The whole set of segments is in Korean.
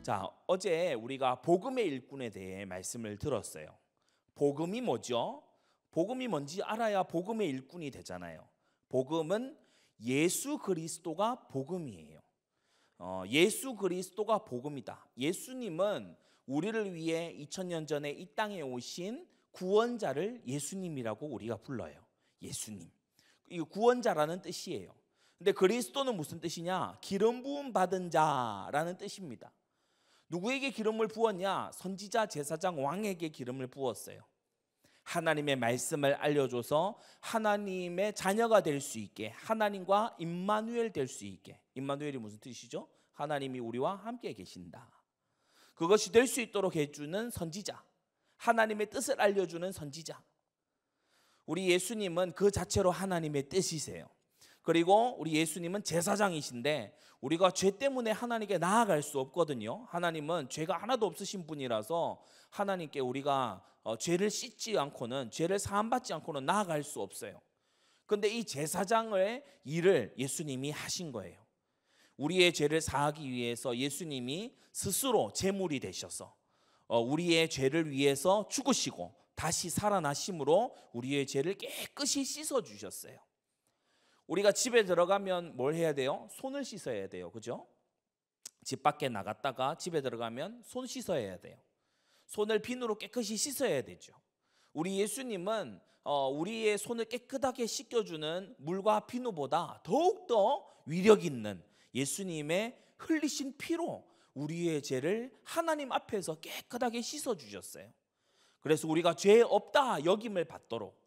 자, 어제 우리가 복음의 일꾼에 대해 말씀을 들었어요. 복음이 뭐죠? 복음이 뭔지 알아야 복음의 일꾼이 되잖아요. 복음은 예수 그리스도가 복음이에요. 예수 그리스도가 복음이다. 예수님은 우리를 위해 2000년 전에 이 땅에 오신 구원자를 예수님이라고 우리가 불러요. 예수님. 이 구원자라는 뜻이에요. 근데 그리스도는 무슨 뜻이냐? 기름 부음 받은 자라는 뜻입니다. 누구에게 기름을 부었냐? 선지자, 제사장, 왕에게 기름을 부었어요. 하나님의 말씀을 알려줘서 하나님의 자녀가 될 수 있게, 하나님과 임마누엘 될 수 있게. 임마누엘이 무슨 뜻이죠? 하나님이 우리와 함께 계신다. 그것이 될 수 있도록 해주는 선지자, 하나님의 뜻을 알려주는 선지자. 우리 예수님은 그 자체로 하나님의 뜻이세요. 그리고 우리 예수님은 제사장이신데 우리가 죄 때문에 하나님께 나아갈 수 없거든요. 하나님은 죄가 하나도 없으신 분이라서 하나님께 우리가 죄를 씻지 않고는, 죄를 사함받지 않고는 나아갈 수 없어요. 그런데 이 제사장의 일을 예수님이 하신 거예요. 우리의 죄를 사하기 위해서 예수님이 스스로 제물이 되셔서 우리의 죄를 위해서 죽으시고 다시 살아나심으로 우리의 죄를 깨끗이 씻어주셨어요. 우리가 집에 들어가면 뭘 해야 돼요? 손을 씻어야 돼요. 그죠? 집 밖에 나갔다가 집에 들어가면 손 씻어야 돼요. 손을 비누로 깨끗이 씻어야 되죠. 우리 예수님은 우리의 손을 깨끗하게 씻겨주는 물과 비누보다 더욱더 위력 있는 예수님의 흘리신 피로 우리의 죄를 하나님 앞에서 깨끗하게 씻어주셨어요. 그래서 우리가 죄 없다 여김을 받도록,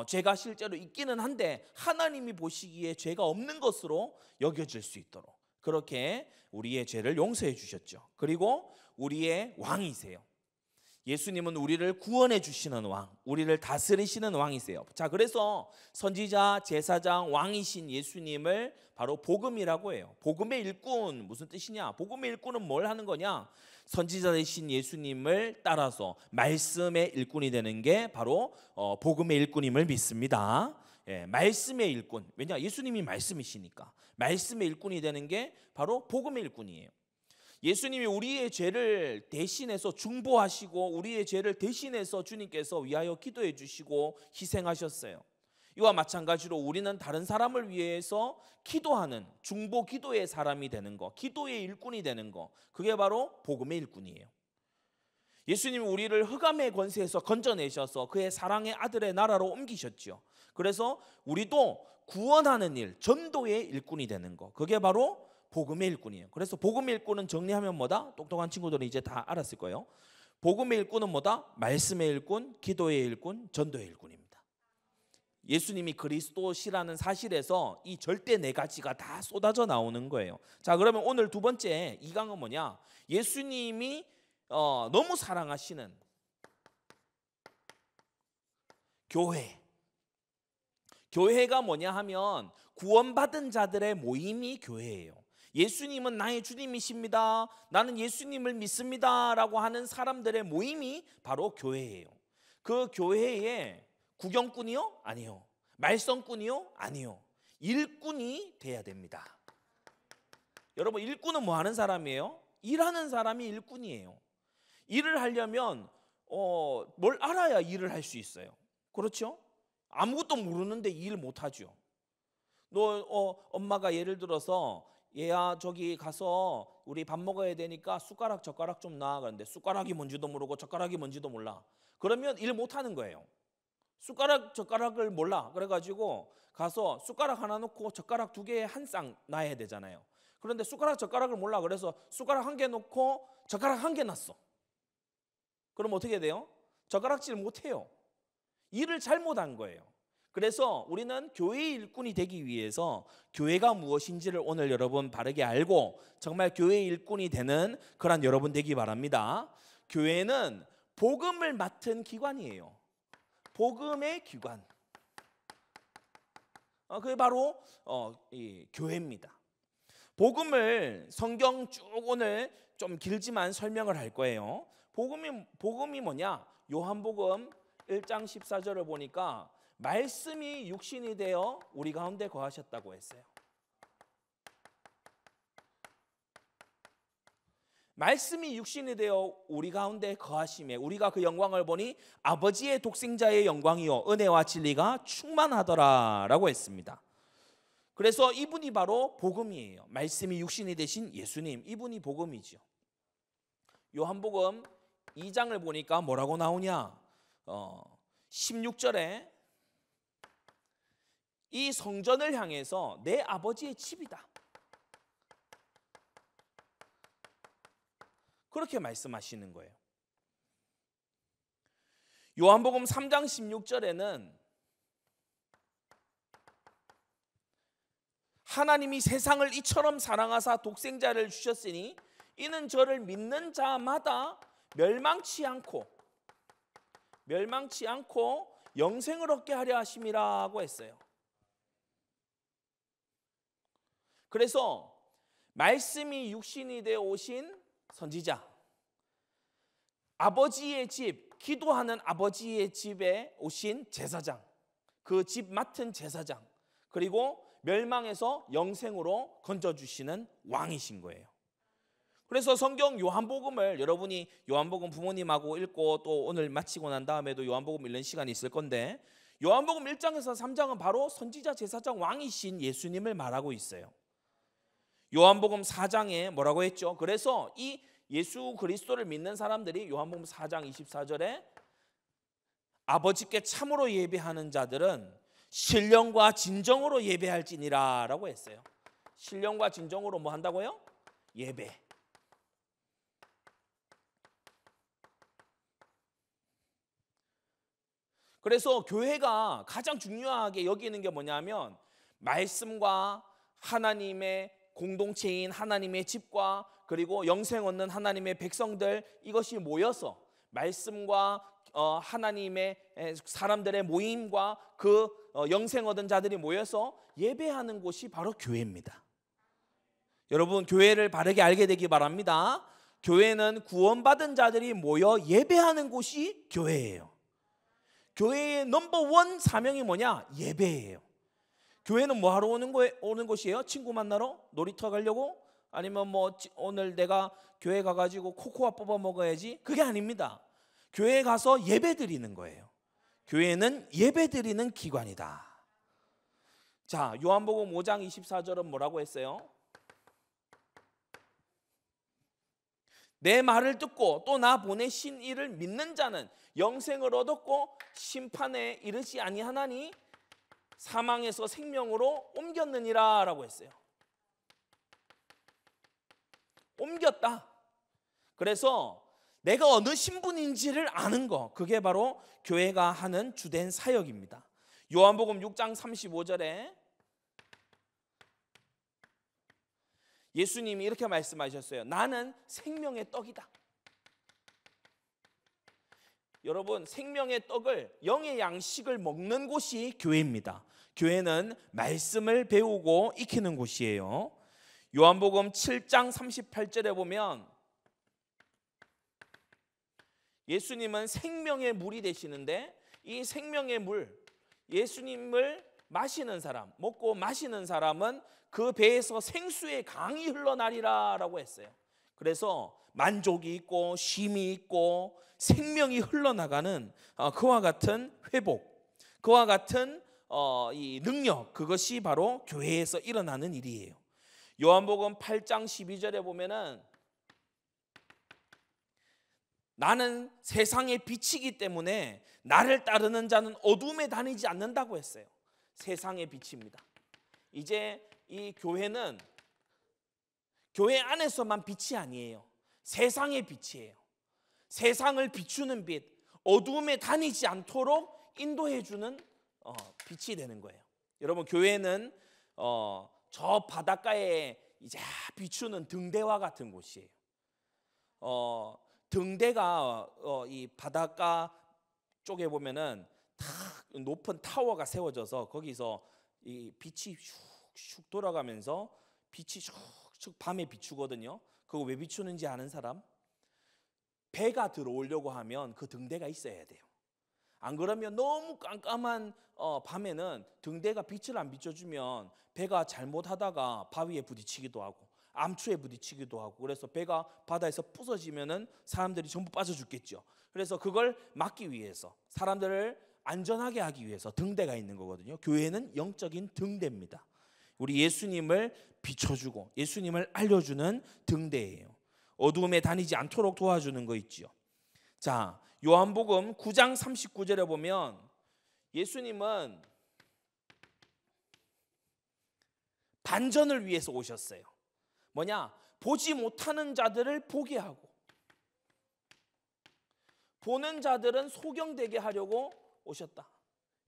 죄가 실제로 있기는 한데 하나님이 보시기에 죄가 없는 것으로 여겨질 수 있도록 그렇게 우리의 죄를 용서해 주셨죠. 그리고 우리의 왕이세요. 예수님은 우리를 구원해 주시는 왕, 우리를 다스리시는 왕이세요. 자, 그래서 선지자, 제사장, 왕이신 예수님을 바로 복음이라고 해요. 복음의 일꾼, 무슨 뜻이냐? 복음의 일꾼은 뭘 하는 거냐? 선지자 되신 예수님을 따라서 말씀의 일꾼이 되는 게 바로 복음의 일꾼임을 믿습니다. 예, 말씀의 일꾼. 왜냐? 예수님이 말씀이시니까. 말씀의 일꾼이 되는 게 바로 복음의 일꾼이에요. 예수님이 우리의 죄를 대신해서 중보하시고 우리의 죄를 대신해서 주님께서 위하여 기도해 주시고 희생하셨어요. 이와 마찬가지로 우리는 다른 사람을 위해서 기도하는 중보 기도의 사람이 되는 거, 기도의 일꾼이 되는 거, 그게 바로 복음의 일꾼이에요. 예수님이 우리를 흑암의 권세에서 건져내셔서 그의 사랑의 아들의 나라로 옮기셨죠. 그래서 우리도 구원하는 일, 전도의 일꾼이 되는 거, 그게 바로 복음의 일꾼이에요. 그래서 복음의 일꾼은 정리하면 뭐다? 똑똑한 친구들은 이제 다 알았을 거예요. 복음의 일꾼은 뭐다? 말씀의 일꾼, 기도의 일꾼, 전도의 일꾼입니다. 예수님이 그리스도시라는 사실에서 이 절대 네 가지가 다 쏟아져 나오는 거예요. 자, 그러면 오늘 두 번째 이 강은 뭐냐? 예수님이 너무 사랑하시는 교회. 교회가 뭐냐 하면 구원받은 자들의 모임이 교회예요. 예수님은 나의 주님이십니다, 나는 예수님을 믿습니다 라고 하는 사람들의 모임이 바로 교회예요. 그 교회에 구경꾼이요? 아니요. 말썽꾼이요? 아니요. 일꾼이 돼야 됩니다. 여러분, 일꾼은 뭐 하는 사람이에요? 일하는 사람이 일꾼이에요. 일을 하려면 뭘 알아야 일을 할 수 있어요. 그렇죠? 아무것도 모르는데 일 못하죠. 엄마가 예를 들어서 얘야 저기 가서 우리 밥 먹어야 되니까 숟가락 젓가락 좀 놔. 그런데 숟가락이 뭔지도 모르고 젓가락이 뭔지도 몰라. 그러면 일 못하는 거예요. 숟가락 젓가락을 몰라. 그래가지고 가서 숟가락 하나 놓고 젓가락 두 개에 한 쌍 놔야 되잖아요. 그런데 숟가락 젓가락을 몰라. 그래서 숟가락 한 개 놓고 젓가락 한 개 놨어. 그럼 어떻게 돼요? 젓가락질 못해요. 일을 잘못한 거예요. 그래서 우리는 교회의 일꾼이 되기 위해서 교회가 무엇인지를 오늘 여러분 바르게 알고 정말 교회의 일꾼이 되는 그런 여러분 되기 바랍니다. 교회는 복음을 맡은 기관이에요. 복음의 기관. 그게 바로 이 교회입니다. 복음을 성경 쭉 오늘 좀 길지만 설명을 할 거예요. 복음이 뭐냐? 요한복음 1장 14절을 보니까 말씀이 육신이 되어 우리 가운데 거하셨다고 했어요. 말씀이 육신이 되어 우리 가운데 거하심에 우리가 그 영광을 보니 아버지의 독생자의 영광이요 은혜와 진리가 충만하더라라고 했습니다. 그래서 이분이 바로 복음이에요. 말씀이 육신이 되신 예수님, 이분이 복음이죠. 요한복음 2장을 보니까 뭐라고 나오냐? 16절에 이 성전을 향해서 내 아버지의 집이다, 그렇게 말씀하시는 거예요. 요한복음 3장 16절에는 하나님이 세상을 이처럼 사랑하사 독생자를 주셨으니 이는 저를 믿는 자마다 멸망치 않고 영생을 얻게 하려 하심이라고 했어요. 그래서 말씀이 육신이 되어 오신 선지자, 아버지의 집, 기도하는 아버지의 집에 오신 제사장, 그 집 맡은 제사장, 그리고 멸망에서 영생으로 건져주시는 왕이신 거예요. 그래서 성경 요한복음을 여러분이 요한복음 부모님하고 읽고 또 오늘 마치고 난 다음에도 요한복음 읽는 시간이 있을 건데, 요한복음 1장에서 3장은 바로 선지자, 제사장, 왕이신 예수님을 말하고 있어요. 요한복음 4장에 뭐라고 했죠? 그래서 이 예수 그리스도를 믿는 사람들이 요한복음 4장 24절에 아버지께 참으로 예배하는 자들은 신령과 진정으로 예배할지니라 라고 했어요. 신령과 진정으로 뭐 한다고요? 예배. 그래서 교회가 가장 중요하게 여기는 게 뭐냐면 말씀과 하나님의 공동체인 하나님의 집과 그리고 영생 얻는 하나님의 백성들, 이것이 모여서 말씀과 하나님의 사람들의 모임과 그 영생 얻은 자들이 모여서 예배하는 곳이 바로 교회입니다. 여러분, 교회를 바르게 알게 되기 바랍니다. 교회는 구원받은 자들이 모여 예배하는 곳이 교회예요. 교회의 넘버원 사명이 뭐냐? 예배예요. 교회는 뭐 하러 오는 곳이에요? 친구 만나러? 놀이터 가려고? 아니면 뭐 오늘 내가 교회 가가지고 코코아 뽑아 먹어야지? 그게 아닙니다. 교회에 가서 예배 드리는 거예요. 교회는 예배 드리는 기관이다. 자, 요한복음 5장 24절은 뭐라고 했어요? 내 말을 듣고 또 나 보내신 이를 믿는 자는 영생을 얻었고 심판에 이르지 아니하나니 사망에서 생명으로 옮겼느니라 라고 했어요. 옮겼다. 그래서 내가 어느 신분인지를 아는 거, 그게 바로 교회가 하는 주된 사역입니다. 요한복음 6장 35절에 예수님이 이렇게 말씀하셨어요. 나는 생명의 떡이다. 여러분, 생명의 떡을, 영의 양식을 먹는 곳이 교회입니다. 교회는 말씀을 배우고 익히는 곳이에요. 요한복음 7장 38절에 보면 예수님은 생명의 물이 되시는데, 이 생명의 물, 예수님을 마시는 사람, 먹고 마시는 사람은 그 배에서 생수의 강이 흘러나리라 라고 했어요. 그래서 만족이 있고 쉼이 있고 생명이 흘러나가는 그와 같은 회복, 그와 같은 이 능력, 그것이 바로 교회에서 일어나는 일이에요. 요한복음 8장 12절에 보면은 나는 세상의 빛이기 때문에 나를 따르는 자는 어둠에 다니지 않는다고 했어요. 세상의 빛입니다. 이제 이 교회는 교회 안에서만 빛이 아니에요. 세상의 빛이에요. 세상을 비추는 빛, 어둠에 다니지 않도록 인도해주는 빛이 되는 거예요. 여러분, 교회는 저 바닷가에 이제 비추는 등대와 같은 곳이에요. 등대가 이 바닷가 쪽에 보면은 다 높은 타워가 세워져서 거기서 이 빛이 슉슉 돌아가면서 빛이 슉슉 밤에 비추거든요. 그거 왜 비추는지 아는 사람? 배가 들어오려고 하면 그 등대가 있어야 돼요. 안 그러면 너무 깜깜한 밤에는 등대가 빛을 안 비춰주면 배가 잘못하다가 바위에 부딪히기도 하고, 암초에 부딪히기도 하고, 그래서 배가 바다에서 부서지면은 사람들이 전부 빠져 죽겠죠. 그래서 그걸 막기 위해서, 사람들을 안전하게 하기 위해서 등대가 있는 거거든요. 교회는 영적인 등대입니다. 우리 예수님을 비춰주고 예수님을 알려주는 등대예요. 어두움에 다니지 않도록 도와주는 거 있지요. 자, 요한복음 9장 39절에 보면 예수님은 반전을 위해서 오셨어요. 뭐냐? 보지 못하는 자들을 보게 하고 보는 자들은 소경되게 하려고 오셨다.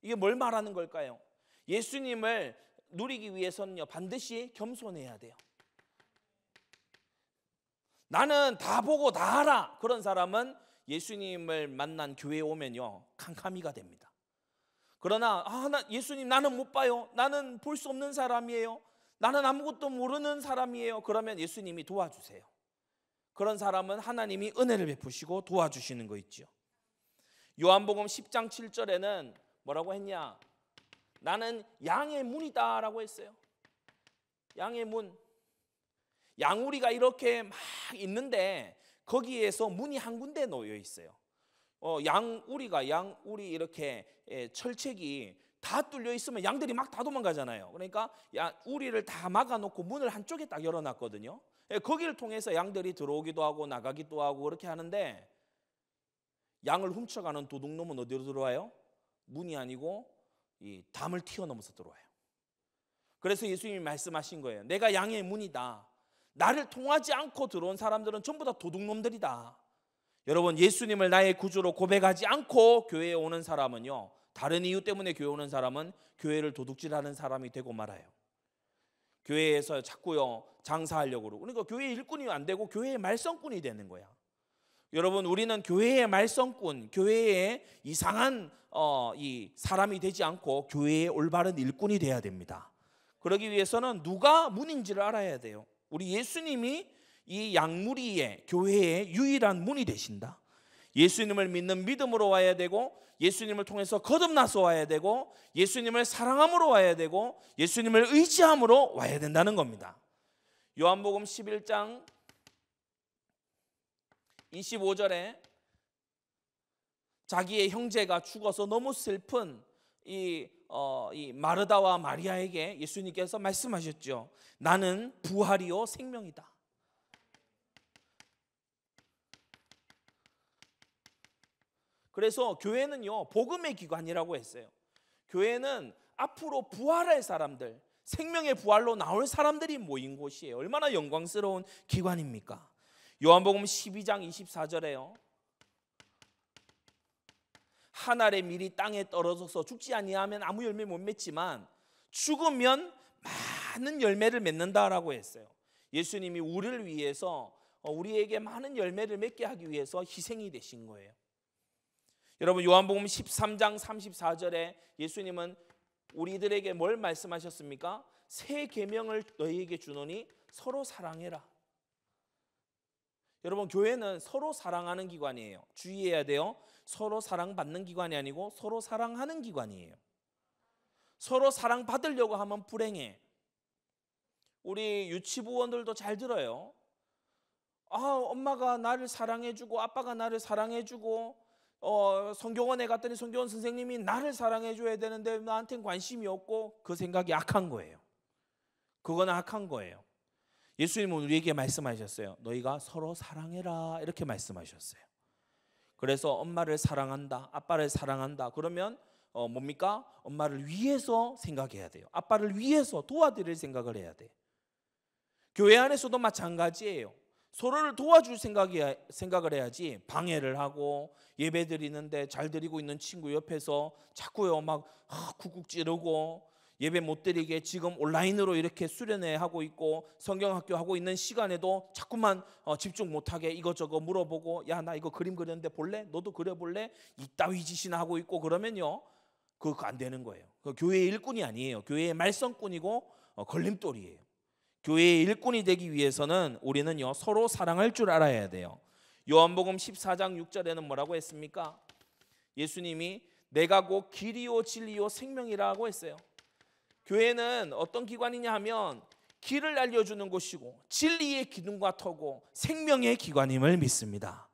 이게 뭘 말하는 걸까요? 예수님을 누리기 위해서는요, 반드시 겸손해야 돼요. 나는 다 보고 다 알아. 그런 사람은 예수님을 만난 교회에 오면요, 캄캄이가 됩니다. 그러나 예수님 나는 못 봐요. 나는 볼 수 없는 사람이에요. 나는 아무것도 모르는 사람이에요. 그러면 예수님이 도와주세요. 그런 사람은 하나님이 은혜를 베푸시고 도와주시는 거 있죠. 요한복음 10장 7절에는 뭐라고 했냐? 나는 양의 문이다 라고 했어요. 양의 문. 양우리가 이렇게 막 있는데 거기에서 문이 한 군데 놓여 있어요. 양우리 이렇게 철책이 다 뚫려 있으면 양들이 막 다 도망가잖아요. 그러니까 우리를 다 막아놓고 문을 한쪽에 딱 열어놨거든요. 거기를 통해서 양들이 들어오기도 하고 나가기도 하고 그렇게 하는데, 양을 훔쳐가는 도둑놈은 어디로 들어와요? 문이 아니고 이 담을 튀어넘어서 들어와요. 그래서 예수님이 말씀하신 거예요. 내가 양의 문이다. 나를 통하지 않고 들어온 사람들은 전부 다 도둑놈들이다. 여러분, 예수님을 나의 구주로 고백하지 않고 교회에 오는 사람은요, 다른 이유 때문에 교회 오는 사람은 교회를 도둑질하는 사람이 되고 말아요. 교회에서 자꾸요 장사하려고 그러고, 그러니까 교회 일꾼이 안 되고 교회의 말썽꾼이 되는 거야. 여러분, 우리는 교회의 말썽꾼, 교회의 이상한 이 사람이 되지 않고 교회의 올바른 일꾼이 돼야 됩니다. 그러기 위해서는 누가 문인지를 알아야 돼요. 우리 예수님이 이 양무리의 교회의 유일한 문이 되신다. 예수님을 믿는 믿음으로 와야 되고, 예수님을 통해서 거듭나서 와야 되고, 예수님을 사랑함으로 와야 되고, 예수님을 의지함으로 와야 된다는 겁니다. 요한복음 11장 25절에 자기의 형제가 죽어서 너무 슬픈 이 마르다와 마리아에게 예수님께서 말씀하셨죠. 나는 부활이요 생명이다. 그래서 교회는요 복음의 기관이라고 했어요. 교회는 앞으로 부활할 사람들, 생명의 부활로 나올 사람들이 모인 곳이에요. 얼마나 영광스러운 기관입니까? 요한복음 12장 24절에요. 한 알의 밀이 땅에 떨어져서 죽지 아니하면 아무 열매 못 맺지만 죽으면 많은 열매를 맺는다라고 했어요. 예수님이 우리를 위해서 우리에게 많은 열매를 맺게 하기 위해서 희생이 되신 거예요. 여러분, 요한복음 13장 34절에 예수님은 우리들에게 뭘 말씀하셨습니까? 새 계명을 너희에게 주노니 서로 사랑해라. 여러분, 교회는 서로 사랑하는 기관이에요. 주의해야 돼요. 서로 사랑받는 기관이 아니고 서로 사랑하는 기관이에요. 서로 사랑받으려고 하면 불행해. 우리 유치부원들도 잘 들어요. 엄마가 나를 사랑해주고 아빠가 나를 사랑해주고 성경원에 갔더니 성경원 선생님이 나를 사랑해줘야 되는데 나한테는 관심이 없고, 그 생각이 악한 거예요. 그건 악한 거예요. 예수님은 우리에게 말씀하셨어요. 너희가 서로 사랑해라, 이렇게 말씀하셨어요. 그래서 엄마를 사랑한다, 아빠를 사랑한다. 그러면 뭡니까? 엄마를 위해서 생각해야 돼요. 아빠를 위해서 도와드릴 생각을 해야 돼. 교회 안에서도 마찬가지예요. 서로를 도와줄 생각을 해야지 방해를 하고, 예배 드리는데 잘 드리고 있는 친구 옆에서 자꾸요 막 쿡쿡 찌르고, 예배 못 드리게 지금 온라인으로 이렇게 수련회 하고 있고 성경학교 하고 있는 시간에도 자꾸만 집중 못하게 이것저것 물어보고, 야 나 이거 그림 그렸는데 볼래? 너도 그려볼래? 이따위 짓이나 하고 있고 그러면요 그거 안 되는 거예요. 그 교회의 일꾼이 아니에요. 교회의 말썽꾼이고 걸림돌이에요. 교회의 일꾼이 되기 위해서는 우리는요 서로 사랑할 줄 알아야 돼요. 요한복음 14장 6절에는 뭐라고 했습니까? 예수님이 내가 곧 길이요 진리요 생명이라고 했어요. 교회는 어떤 기관이냐 하면 길을 알려주는 곳이고 진리의 기둥과 터고 생명의 기관임을 믿습니다.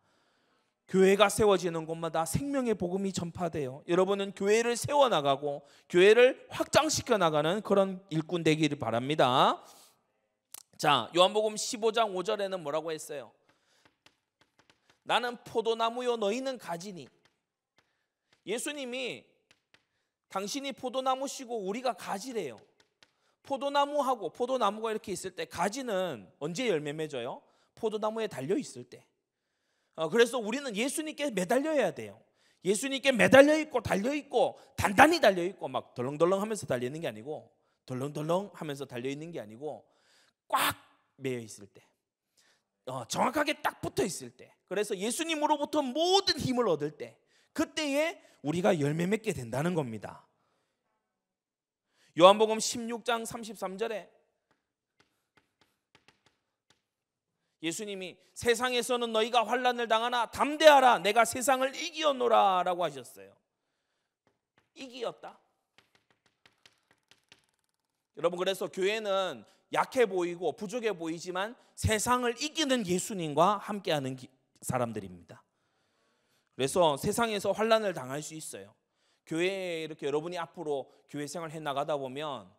교회가 세워지는 곳마다 생명의 복음이 전파돼요. 여러분은 교회를 세워나가고 교회를 확장시켜 나가는 그런 일꾼 되기를 바랍니다. 자, 요한복음 15장 5절에는 뭐라고 했어요? 나는 포도나무요 너희는 가지니. 예수님이 당신이 포도나무시고 우리가 가지래요. 포도나무하고 포도나무가 이렇게 있을 때 가지는 언제 열매 맺어요? 포도나무에 달려 있을 때. 그래서 우리는 예수님께 매달려야 돼요. 예수님께 매달려 있고 달려 있고 단단히 달려 있고 막 덜렁덜렁 하면서 달려 있는 게 아니고 덜렁덜렁 하면서 달려 있는 게 아니고 꽉 매여 있을 때, 정확하게 딱 붙어 있을 때, 그래서 예수님으로부터 모든 힘을 얻을 때, 그때에 우리가 열매 맺게 된다는 겁니다. 요한복음 16장 33절에 예수님이 세상에서는 너희가 환난을 당하나 담대하라 내가 세상을 이기었노라 라고 하셨어요. 이기었다. 여러분, 그래서 교회는 약해 보이고 부족해 보이지만 세상을 이기는 예수님과 함께하는 사람들입니다. 그래서 세상에서 환난을 당할 수 있어요. 교회에 이렇게 여러분이 앞으로 교회 생활 해 나가다 보면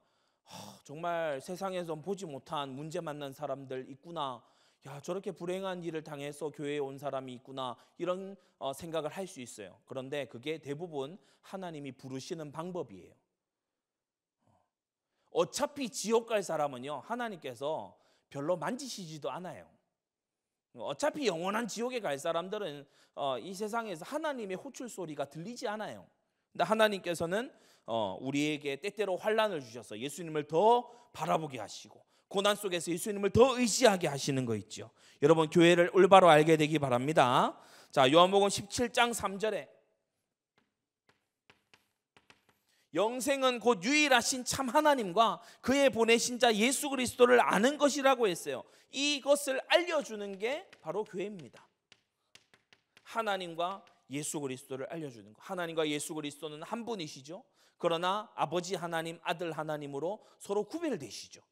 정말 세상에서 보지 못한 문제 만난 사람들 있구나, 야 저렇게 불행한 일을 당해서 교회에 온 사람이 있구나, 이런 생각을 할 수 있어요. 그런데 그게 대부분 하나님이 부르시는 방법이에요. 어차피 지옥 갈 사람은요 하나님께서 별로 만지시지도 않아요. 어차피 영원한 지옥에 갈 사람들은 이 세상에서 하나님의 호출 소리가 들리지 않아요. 근데 하나님께서는 우리에게 때때로 환난을 주셔서 예수님을 더 바라보게 하시고 고난 속에서 예수님을 더 의지하게 하시는 거 있죠. 여러분, 교회를 올바로 알게 되기 바랍니다. 자, 요한복음 17장 3절에 영생은 곧 유일하신 참 하나님과 그의 보내신 자 예수 그리스도를 아는 것이라고 했어요. 이것을 알려주는 게 바로 교회입니다. 하나님과 예수 그리스도를 알려주는 것. 하나님과 예수 그리스도는 한 분이시죠. 그러나 아버지 하나님, 아들 하나님으로 서로 구별되시죠.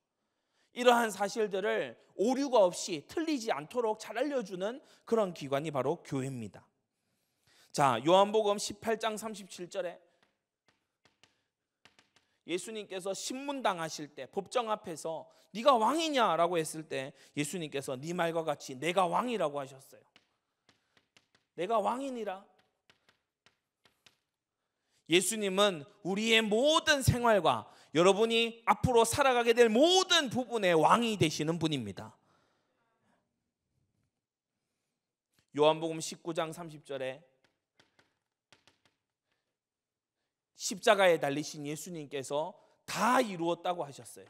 이러한 사실들을 오류가 없이 틀리지 않도록 잘 알려주는 그런 기관이 바로 교회입니다. 자, 요한복음 18장 37절에 예수님께서 신문당하실 때 법정 앞에서 네가 왕이냐라고 했을 때 예수님께서 네 말과 같이 내가 왕이라고 하셨어요. 내가 왕이니라. 예수님은 우리의 모든 생활과 여러분이 앞으로 살아가게 될 모든 부분의 왕이 되시는 분입니다. 요한복음 19장 30절에 십자가에 달리신 예수님께서 다 이루었다고 하셨어요.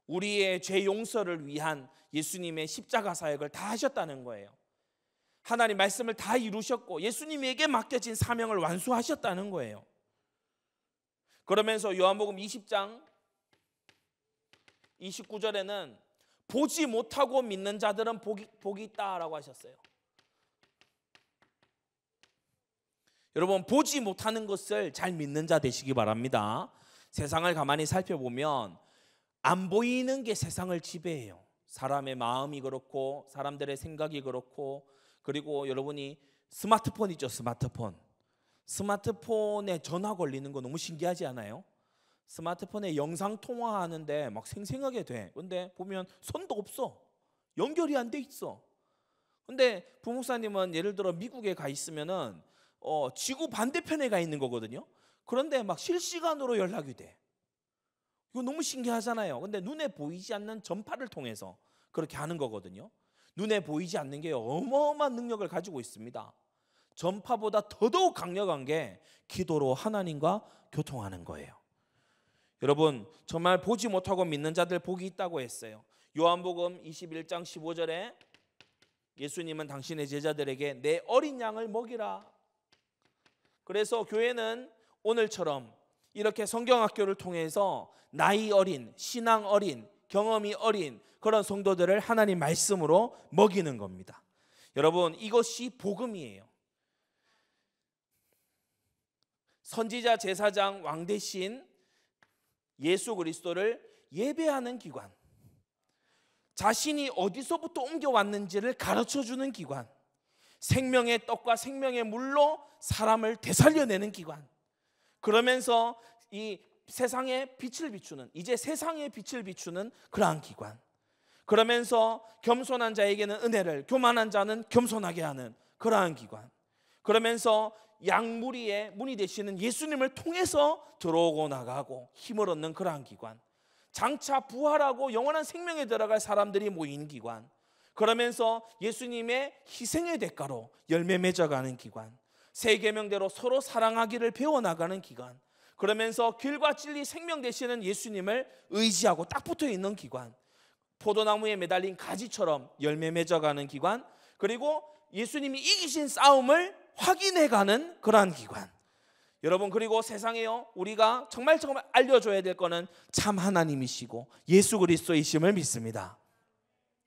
우리의 죄 용서를 위한 예수님의 십자가 사역을 다 하셨다는 거예요. 하나님 말씀을 다 이루셨고 예수님에게 맡겨진 사명을 완수하셨다는 거예요. 그러면서 요한복음 20장 29절에는 보지 못하고 믿는 자들은 복이 있다라고 하셨어요. 여러분, 보지 못하는 것을 잘 믿는 자 되시기 바랍니다. 세상을 가만히 살펴보면 안 보이는 게 세상을 지배해요. 사람의 마음이 그렇고 사람들의 생각이 그렇고, 그리고 여러분이 스마트폰 있죠. 스마트폰에 전화 걸리는 거 너무 신기하지 않아요? 스마트폰에 영상 통화하는데 막 생생하게 돼. 근데 보면 선도 없어. 연결이 안 돼 있어. 근데 부목사님은 예를 들어 미국에 가 있으면은 지구 반대편에 가 있는 거거든요. 그런데 막 실시간으로 연락이 돼. 이거 너무 신기하잖아요. 근데 눈에 보이지 않는 전파를 통해서 그렇게 하는 거거든요. 눈에 보이지 않는 게 어마어마한 능력을 가지고 있습니다. 전파보다 더더욱 강력한 게 기도로 하나님과 교통하는 거예요. 여러분, 정말 보지 못하고 믿는 자들 복이 있다고 했어요. 요한복음 21장 15절에 예수님은 당신의 제자들에게 내 어린 양을 먹이라. 그래서 교회는 오늘처럼 이렇게 성경학교를 통해서 나이 어린, 신앙 어린, 경험이 어린 그런 성도들을 하나님 말씀으로 먹이는 겁니다. 여러분, 이것이 복음이에요. 선지자, 제사장, 왕 대신 예수 그리스도를 예배하는 기관, 자신이 어디서부터 옮겨왔는지를 가르쳐주는 기관, 생명의 떡과 생명의 물로 사람을 되살려내는 기관, 그러면서 이 세상에 빛을 비추는, 이제 세상에 빛을 비추는 그러한 기관, 그러면서 겸손한 자에게는 은혜를, 교만한 자는 겸손하게 하는 그러한 기관, 그러면서 양무리의 문이 되시는 예수님을 통해서 들어오고 나가고 힘을 얻는 그러한 기관, 장차 부활하고 영원한 생명에 들어갈 사람들이 모인 기관, 그러면서 예수님의 희생의 대가로 열매 맺어가는 기관, 새 계명대로 서로 사랑하기를 배워나가는 기관, 그러면서 길과 진리 생명 되시는 예수님을 의지하고 딱 붙어있는 기관, 포도나무에 매달린 가지처럼 열매 맺어가는 기관, 그리고 예수님이 이기신 싸움을 확인해가는 그러한 기관. 여러분, 그리고 세상에요, 우리가 정말 알려줘야 될 거는 참 하나님이시고 예수 그리스도이심을 믿습니다.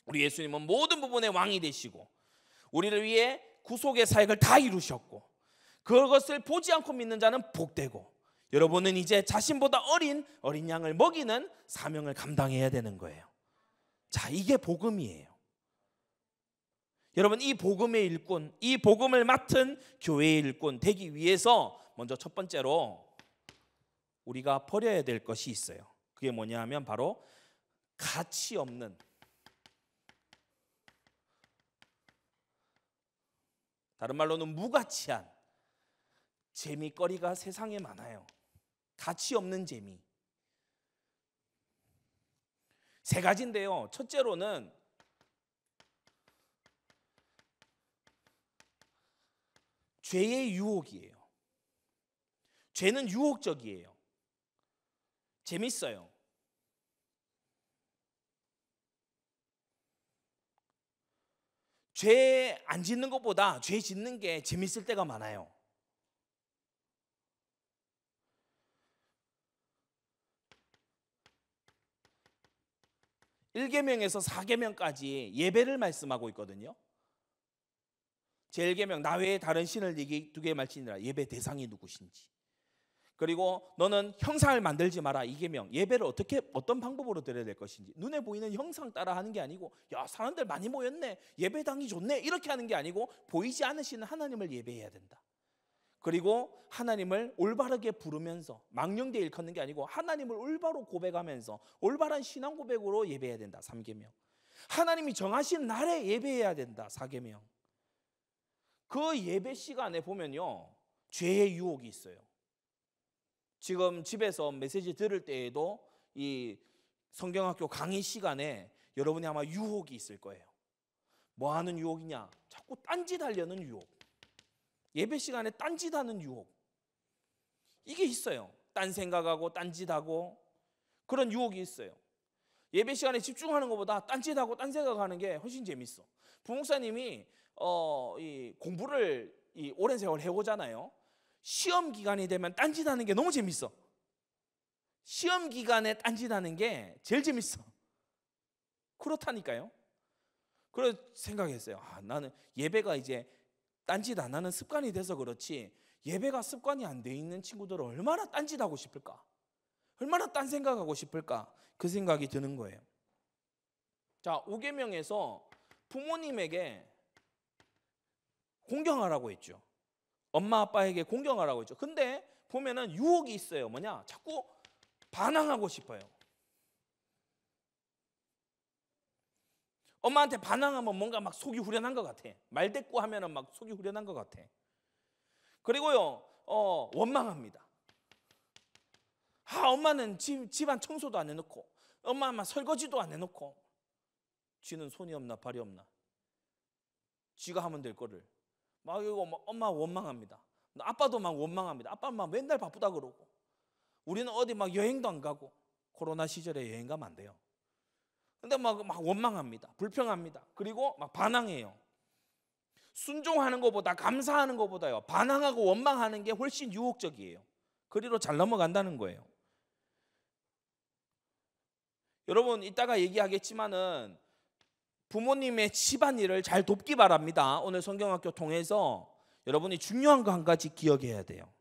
우리 예수님은 모든 부분의 왕이 되시고 우리를 위해 구속의 사역을 다 이루셨고, 그것을 보지 않고 믿는 자는 복되고, 여러분은 이제 자신보다 어린 양을 먹이는 사명을 감당해야 되는 거예요. 자, 이게 복음이에요. 여러분, 이 복음의 일꾼, 이 복음을 맡은 교회의 일꾼 되기 위해서 먼저 첫 번째로 우리가 버려야 될 것이 있어요. 그게 뭐냐 하면 바로 가치 없는, 다른 말로는 무가치한 재미거리가 세상에 많아요. 가치 없는 재미. 세 가지인데요. 첫째로는 죄의 유혹이에요. 죄는 유혹적이에요. 재밌어요. 죄 안 짓는 것보다 죄 짓는 게 재밌을 때가 많아요. (1계명에서) (4계명까지) 예배를 말씀하고 있거든요. 제1계명 나 외에 다른 신을 두게 말지니라, 예배 대상이 누구신지. 그리고 너는 형상을 만들지 마라, 2계명 예배를 어떤 방법으로 드려야 될 것인지. 눈에 보이는 형상 따라 하는 게 아니고, 야 사람들 많이 모였네, 예배당이 좋네, 이렇게 하는 게 아니고 보이지 않으시는 하나님을 예배해야 된다. 그리고 하나님을 올바르게 부르면서 망령되이 일컫는 게 아니고 하나님을 올바로 고백하면서 올바른 신앙 고백으로 예배해야 된다. 3계명 하나님이 정하신 날에 예배해야 된다. 4계명 그 예배 시간에 보면요, 죄의 유혹이 있어요. 지금 집에서 메시지 들을 때에도 이 성경학교 강의 시간에 여러분이 아마 유혹이 있을 거예요. 뭐 하는 유혹이냐? 자꾸 딴짓하려는 유혹. 예배 시간에 딴짓하는 유혹. 이게 있어요. 딴 생각하고 딴짓하고 그런 유혹이 있어요. 예배 시간에 집중하는 것보다 딴짓하고 딴 생각하는 게 훨씬 재밌어. 부목사님이 이 공부를 오랜 세월 해오잖아요. 시험 기간이 되면 딴짓하는 게 너무 재밌어. 시험 기간에 딴짓하는 게 제일 재밌어. 그렇다니까요. 그래서 생각했어요. 나는 예배가 이제 딴짓 안 하는 습관이 돼서 그렇지, 예배가 습관이 안 돼 있는 친구들은 얼마나 딴짓하고 싶을까, 얼마나 딴 생각하고 싶을까, 그 생각이 드는 거예요. 자, 5계명에서 부모님에게 공경하라고 했죠. 엄마 아빠에게 공경하라고 했죠. 근데 보면은 유혹이 있어요. 뭐냐? 자꾸 반항하고 싶어요. 엄마한테 반항하면 뭔가 막 속이 후련한 것 같아. 말대꾸하면은 막 속이 후련한 것 같아. 그리고요, 원망합니다. 엄마는 집안 청소도 안 해놓고, 엄마 설거지도 안 해놓고, 쥐는 손이 없나 발이 없나, 쥐가 하면 될 거를 막 이거 막 엄마 원망합니다. 아빠도 막 원망합니다. 아빠 막 맨날 바쁘다 그러고, 우리는 어디 막 여행도 안 가고, 코로나 시절에 여행 가면 안 돼요. 근데 막 원망합니다. 불평합니다. 그리고 막 반항해요. 순종하는 것보다, 감사하는 것보다요, 반항하고 원망하는 게 훨씬 유혹적이에요. 그리로 잘 넘어간다는 거예요. 여러분, 이따가 얘기하겠지만은 부모님의 집안일을 잘 돕기 바랍니다. 오늘 성경학교 통해서 여러분이 중요한 거 한 가지 기억해야 돼요.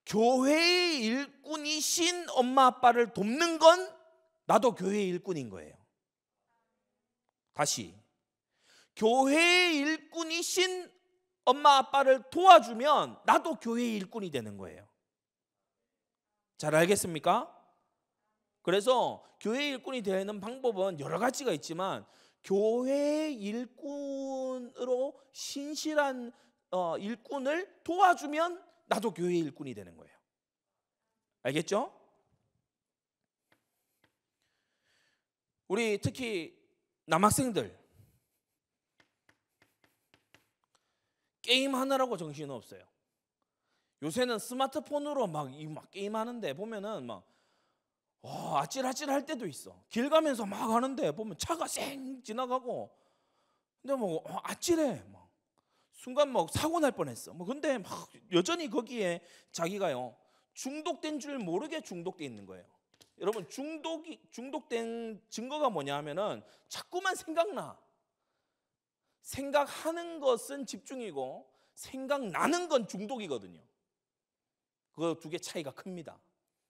교회의 일꾼이신 엄마 아빠를 돕는 건 나도 교회의 일꾼인 거예요. 다시, 교회의 일꾼이신 엄마 아빠를 도와주면 나도 교회의 일꾼이 되는 거예요. 잘 알겠습니까? 그래서 교회의 일꾼이 되는 방법은 여러 가지가 있지만 교회의 일꾼으로 신실한 일꾼을 도와주면 나도 교회의 일꾼이 되는 거예요. 알겠죠? 우리 특히 남학생들 게임 하느라고 정신 없어요. 요새는 스마트폰으로 막 게임 하는데 보면은 막 아찔아찔 할 때도 있어. 길 가면서 막 하는데 보면 차가 쌩 지나가고, 근데 뭐 아찔해. 막 순간 막 사고 날 뻔했어. 뭐 근데 막 여전히 거기에 자기가요 중독된 줄 모르게 중독돼 있는 거예요. 여러분, 중독된 증거가 뭐냐 하면은 자꾸만 생각나. 생각하는 것은 집중이고 생각나는 건 중독이거든요. 그 두 개 차이가 큽니다.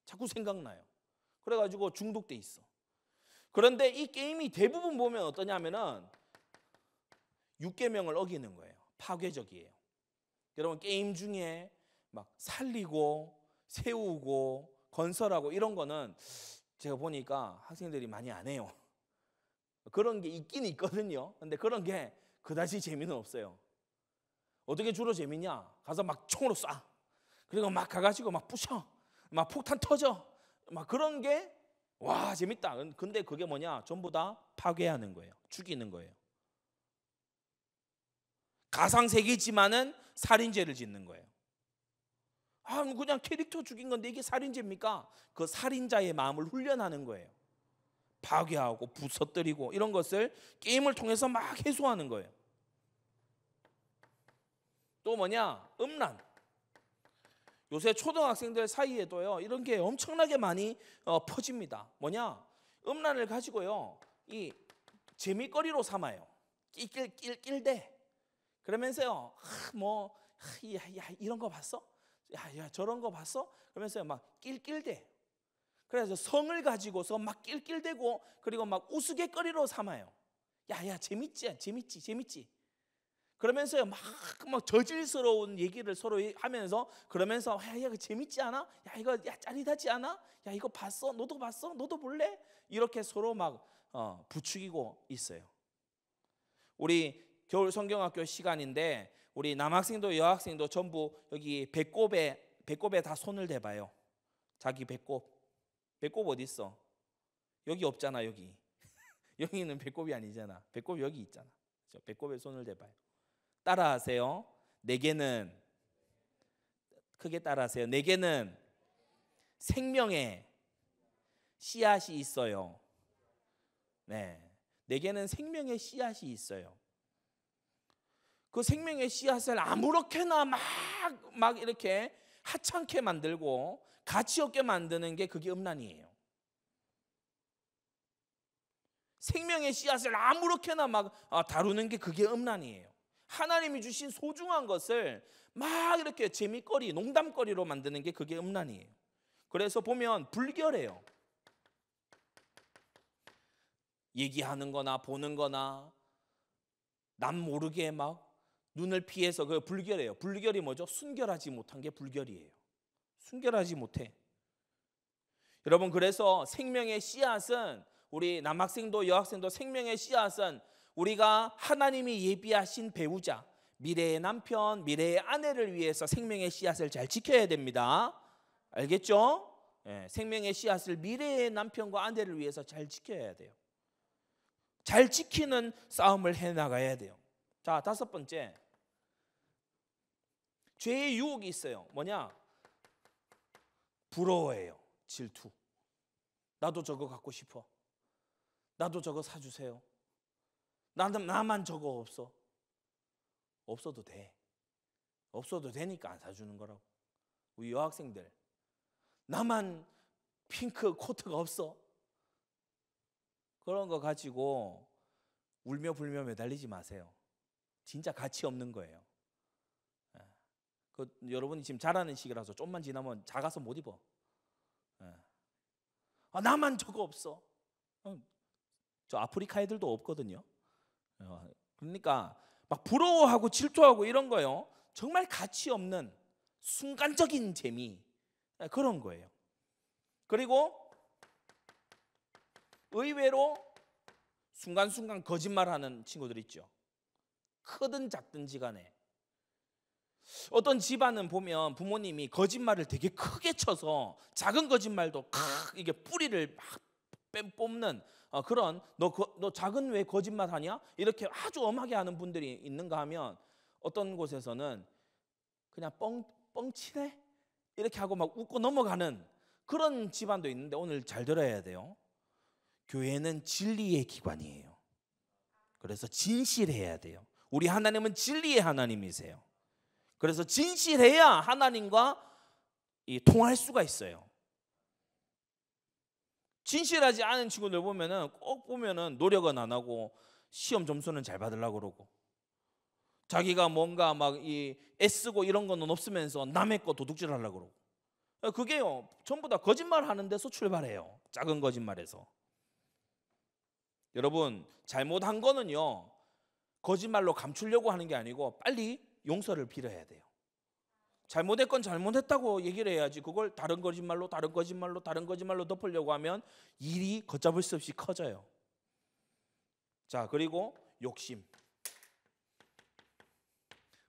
자꾸 생각나요. 그래가지고 중독돼 있어. 그런데 이 게임이 대부분 보면 어떠냐면은 6계명을 어기는 거예요. 파괴적이에요. 여러분, 게임 중에 막 살리고 세우고 건설하고 이런 거는 제가 보니까 학생들이 많이 안 해요. 그런 게 있긴 있거든요. 근데 그런 게 그다지 재미는 없어요. 어떻게 주로 재미냐? 가서 막 총으로 쏴. 그리고 막 가가지고 막 부셔. 막 폭탄 터져. 막 그런 게 와 재밌다. 근데 그게 뭐냐? 전부 다 파괴하는 거예요. 죽이는 거예요. 가상세계지만은 살인죄를 짓는 거예요. 그냥 캐릭터 죽인 건데 이게 살인죄입니까? 그 살인자의 마음을 훈련하는 거예요. 파괴하고 부서뜨리고 이런 것을 게임을 통해서 막 해소하는 거예요. 또 뭐냐? 음란. 요새 초등학생들 사이에도요 이런 게 엄청나게 많이 퍼집니다. 뭐냐? 음란을 가지고요 이 재미거리로 삼아요. 낄대. 그러면서요 이런 거 봤어? 야 저런 거 봤어? 그러면서 막 낄대. 그래서 성을 가지고서 막 낄대고 그리고 막 우스갯거리로 삼아요. 야 재밌지. 그러면서요 막 저질스러운 얘기를 서로 하면서 그러면서 야 이거 재밌지 않아? 야 이거 짜릿하지 않아? 야 이거 봤어? 너도 봤어? 너도 볼래? 이렇게 서로 막 부추기고 있어요. 우리 겨울 성경학교 시간인데 우리 남학생도 여학생도 전부 여기 배꼽에 다 손을 대봐요. 자기 배꼽 어디 있어? 여기 없잖아. 여기는 배꼽이 아니잖아. 배꼽 여기 있잖아. 배꼽에 손을 대봐요. 따라하세요. 내게는 크게 따라하세요. 내게는 생명의 씨앗이 있어요. 네, 내게는 생명의 씨앗이 있어요. 그 생명의 씨앗을 아무렇게나 막 이렇게 하찮게 만들고 가치 없게 만드는 게 그게 음란이에요. 생명의 씨앗을 아무렇게나 막 다루는 게 그게 음란이에요. 하나님이 주신 소중한 것을 막 이렇게 재미거리, 농담거리로 만드는 게 그게 음란이에요. 그래서 보면 불결해요. 얘기하는 거나 보는 거나 남 모르게 막 눈을 피해서 그 불결해요. 불결이 뭐죠? 순결하지 못한 게 불결이에요. 순결하지 못해. 여러분, 그래서 생명의 씨앗은 우리 남학생도 여학생도 생명의 씨앗은 우리가 하나님이 예비하신 배우자, 미래의 남편, 미래의 아내를 위해서 생명의 씨앗을 잘 지켜야 됩니다. 알겠죠? 네, 생명의 씨앗을 미래의 남편과 아내를 위해서 잘 지켜야 돼요. 잘 지키는 싸움을 해나가야 돼요. 자, 5번째, 죄의 유혹이 있어요. 뭐냐? 부러워해요. 질투. 나도 저거 갖고 싶어. 나도 저거 사주세요. 나만 저거 없어. 없어도 돼. 없어도 되니까 안 사주는 거라고. 우리 여학생들, 나만 핑크 코트가 없어. 그런 거 가지고 울며 불며 매달리지 마세요. 진짜 가치 없는 거예요. 여러분이 지금 자라는 시기라서 좀만 지나면 작아서 못 입어. 나만 저거 없어. 저 아프리카 애들도 없거든요. 그러니까 막 부러워하고 질투하고 이런 거요. 정말 가치 없는 순간적인 재미, 그런 거예요. 그리고 의외로 순간순간 거짓말하는 친구들 있죠. 크든 작든지 간에. 어떤 집안은 보면 부모님이 거짓말을 되게 크게 쳐서 작은 거짓말도 이게 뿌리를 막 뽑는 그런 너 작은 왜 거짓말 하냐? 이렇게 아주 엄하게 하는 분들이 있는가 하면 어떤 곳에서는 그냥 뻥치네? 이렇게 하고 막 웃고 넘어가는 그런 집안도 있는데 오늘 잘 들어야 돼요. 교회는 진리의 기관이에요. 그래서 진실해야 돼요. 우리 하나님은 진리의 하나님이세요. 그래서 진실해야 하나님과 통할 수가 있어요. 진실하지 않은 친구들 보면은 꼭 보면은 노력은 안 하고 시험 점수는 잘 받으려고 그러고 자기가 뭔가 막 애쓰고 이런 거는 없으면서 남의 거 도둑질 하려고 그러고 그게요 전부 다 거짓말 하는 데서 출발해요. 작은 거짓말에서. 여러분 잘못한 거는요 거짓말로 감추려고 하는 게 아니고 빨리 용서를 빌어야 돼요. 잘못했건 잘못했다고 얘기를 해야지 그걸 다른 거짓말로 덮으려고 하면 일이 걷잡을 수 없이 커져요. 자, 그리고 욕심.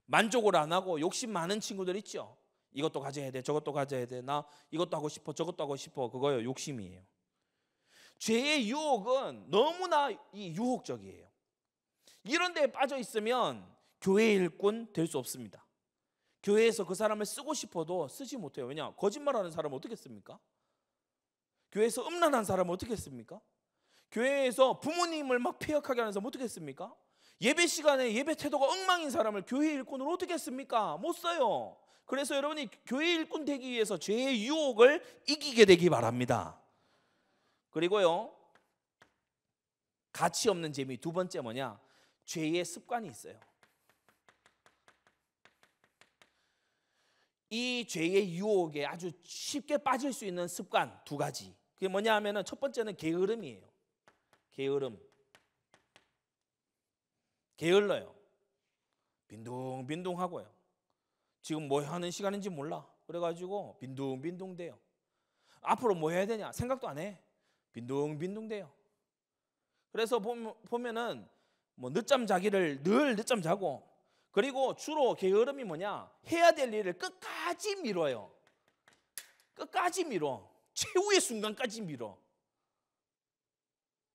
만족을 안 하고 욕심 많은 친구들 있죠. 이것도 가져야 돼, 저것도 가져야 돼, 나 이것도 하고 싶어, 저것도 하고 싶어. 그거요 욕심이에요. 죄의 유혹은 너무나 유혹적이에요. 이런 데에 빠져 있으면 교회 일꾼 될 수 없습니다. 교회에서 그 사람을 쓰고 싶어도 쓰지 못해요. 왜냐? 거짓말하는 사람은 어떻게 씁니까? 교회에서 음란한 사람은 어떻게 씁니까? 교회에서 부모님을 막 폐역하게 하는 사람은 어떻게 씁니까? 예배 시간에 예배 태도가 엉망인 사람을 교회 일꾼으로 어떻게 씁니까? 못 써요. 그래서 여러분이 교회 일꾼 되기 위해서 죄의 유혹을 이기게 되기 바랍니다. 그리고요 가치 없는 재미 두 번째 뭐냐? 죄의 습관이 있어요. 이 죄의 유혹에 아주 쉽게 빠질 수 있는 습관 두 가지. 그게 뭐냐 하면은 첫 번째는 게으름이에요. 게으름. 게을러요. 빈둥빈둥하고요. 지금 뭐 하는 시간인지 몰라. 그래가지고 빈둥빈둥 돼요. 앞으로 뭐 해야 되냐 생각도 안 해. 빈둥빈둥 돼요. 그래서 보면은 뭐 늦잠 자기를 늘 늦잠 자고 그리고 주로 게으름이 뭐냐? 해야 될 일을 끝까지 미뤄요. 끝까지 미뤄. 최후의 순간까지 미뤄.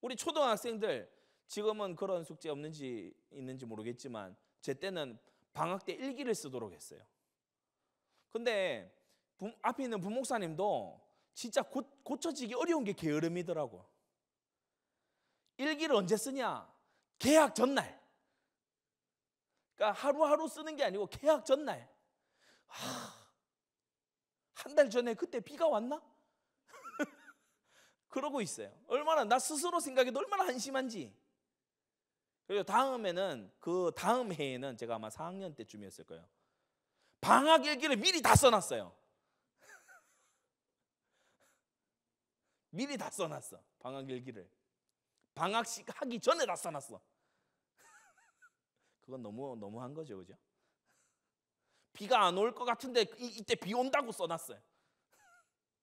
우리 초등학생들 지금은 그런 숙제 있는지 모르겠지만 제 때는 방학 때 일기를 쓰도록 했어요. 근데 앞에 있는 부목사님도 진짜 고쳐지기 어려운 게 게으름이더라고. 일기를 언제 쓰냐? 개학 전날. 그러니까 하루하루 쓰는 게 아니고 개학 전날. 한 달 전에 그때 비가 왔나? 그러고 있어요. 얼마나 나 스스로 생각해도 얼마나 한심한지. 그리고 다음에는 그 다음 해에는 제가 아마 4학년 때쯤이었을 거예요. 방학 일기를 미리 다 써놨어요. 미리 다 써놨어. 방학 일기를. 방학식 하기 전에 다 써놨어. 그건 너무한 거죠, 그죠? 비가 안 올 것 같은데 이때 비 온다고 써놨어요.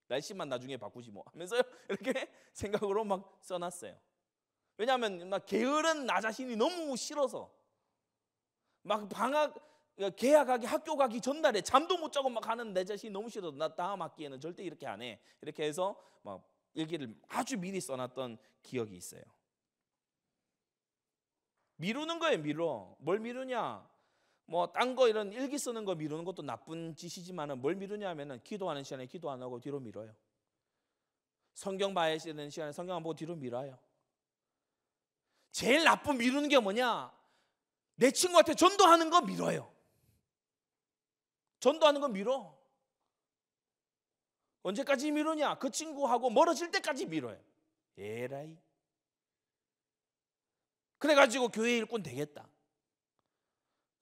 날씨만 나중에 바꾸지 뭐 하면서 이렇게 생각으로 막 써놨어요. 왜냐하면 막 게으른 나 자신이 너무 싫어서 막 개학하기 학교 가기 전날에 잠도 못 자고 막 하는 내 자신이 너무 싫어서 나 다음 학기에는 절대 이렇게 안 해. 이렇게 해서 막 일기를 아주 미리 써놨던 기억이 있어요. 미루는 거예요, 미뤄. 뭘 미루냐? 뭐 딴 거 이런 일기 쓰는 거 미루는 것도 나쁜 짓이지만은 뭘 미루냐 하면은 기도하는 시간에 기도 안 하고 뒤로 미뤄요. 성경 봐야 되는 시간에 성경 안 보고 뒤로 미뤄요. 제일 나쁜 미루는 게 뭐냐? 내 친구한테 전도하는 거 미뤄요. 전도하는 거 미뤄. 언제까지 미루냐? 그 친구하고 멀어질 때까지 미뤄요. 에라이. 그래가지고 교회 일꾼 되겠다.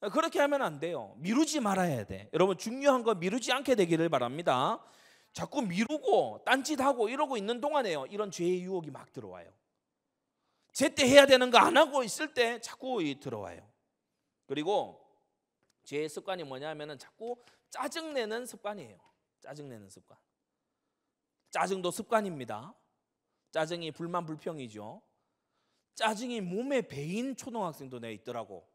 그렇게 하면 안 돼요. 미루지 말아야 돼. 여러분 중요한 건 미루지 않게 되기를 바랍니다. 자꾸 미루고 딴짓하고 이러고 있는 동안에요, 이런 죄의 유혹이 막 들어와요. 제때 해야 되는 거 안 하고 있을 때 자꾸 들어와요. 그리고 죄의 습관이 뭐냐면은 자꾸 짜증내는 습관이에요. 짜증내는 습관. 짜증도 습관입니다. 짜증이 불만 불평이죠. 짜증이 몸에 배인 초등학생도 내 있더라고.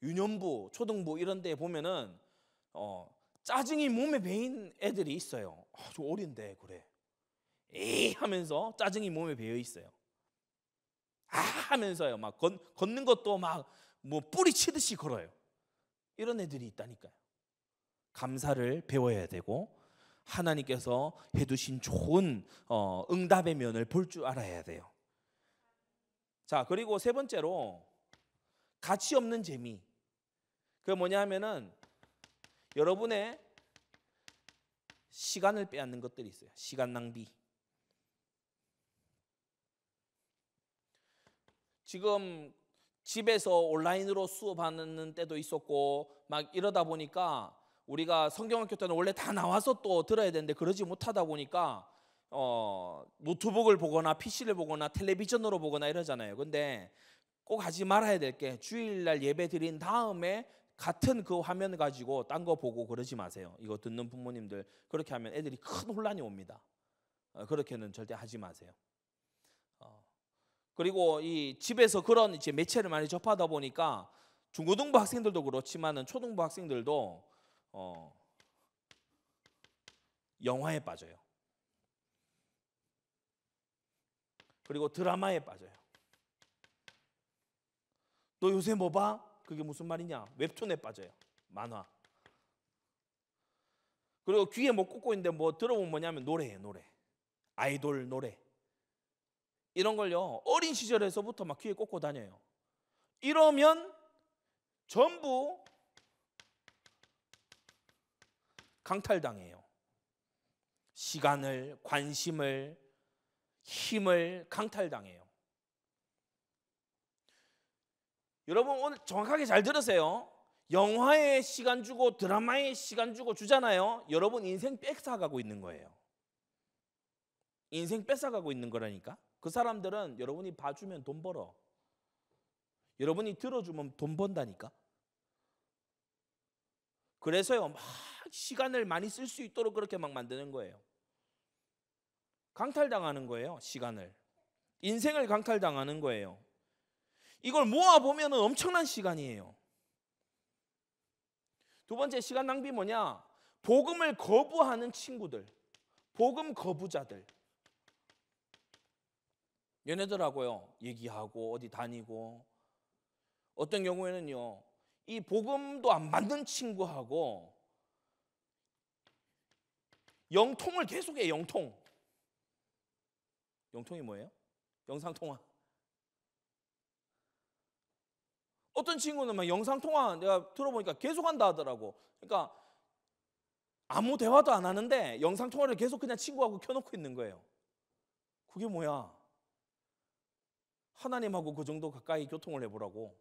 유년부, 초등부 이런 데 보면은 짜증이 몸에 배인 애들이 있어요. 저 어린데 그래. 에이 하면서 짜증이 몸에 배어 있어요. 아 하면서요. 막 걷는 것도 막 뭐 뿌리 치듯이 걸어요. 이런 애들이 있다니까요. 감사를 배워야 되고 하나님께서 해두신 좋은 응답의 면을 볼 줄 알아야 돼요. 자, 그리고 세 번째로 가치 없는 재미. 그게 뭐냐 하면은 여러분의 시간을 빼앗는 것들이 있어요. 시간 낭비. 지금 집에서 온라인으로 수업하는 때도 있었고 막 이러다 보니까 우리가 성경학교 때는 원래 다 나와서 또 들어야 되는데 그러지 못하다 보니까 노트북을 보거나 PC를 보거나 텔레비전으로 보거나 이러잖아요. 근데 꼭 하지 말아야 될 게 주일날 예배 드린 다음에 같은 그 화면 가지고 딴 거 보고 그러지 마세요. 이거 듣는 부모님들 그렇게 하면 애들이 큰 혼란이 옵니다. 그렇게는 절대 하지 마세요. 그리고 이 집에서 그런 이제 매체를 많이 접하다 보니까 중고등부 학생들도 그렇지만은 초등부 학생들도 영화에 빠져요. 그리고 드라마에 빠져요. 너 요새 뭐 봐? 그게 무슨 말이냐? 웹툰에 빠져요. 만화. 그리고 귀에 뭐 꽂고 있는데 뭐 들어보면 뭐냐면 노래예요. 노래. 아이돌 노래. 이런 걸요 어린 시절에서부터 막 귀에 꽂고 다녀요. 이러면 전부 강탈당해요. 시간을, 관심을, 힘을 강탈당해요. 여러분 오늘 정확하게 잘 들으세요. 영화에 시간 주고 드라마에 시간 주고 주잖아요. 여러분 인생 뺏어가고 있는 거예요. 인생 뺏어가고 있는 거라니까. 그 사람들은 여러분이 봐주면 돈 벌어. 여러분이 들어주면 돈 번다니까. 그래서요 막 시간을 많이 쓸 수 있도록 그렇게 막 만드는 거예요. 강탈당하는 거예요. 시간을. 인생을 강탈당하는 거예요. 이걸 모아보면 엄청난 시간이에요. 두 번째 시간 낭비 뭐냐? 복음을 거부하는 친구들. 복음 거부자들. 얘네들하고요 얘기하고 어디 다니고 어떤 경우에는요 이 복음도 안 받는 친구하고 영통을 계속해. 영통이 뭐예요? 영상통화. 어떤 친구는 막 영상통화 내가 들어보니까 계속 한다 하더라고. 그러니까 아무 대화도 안 하는데 영상통화를 계속 그냥 친구하고 켜놓고 있는 거예요. 그게 뭐야? 하나님하고 그 정도 가까이 교통을 해보라고.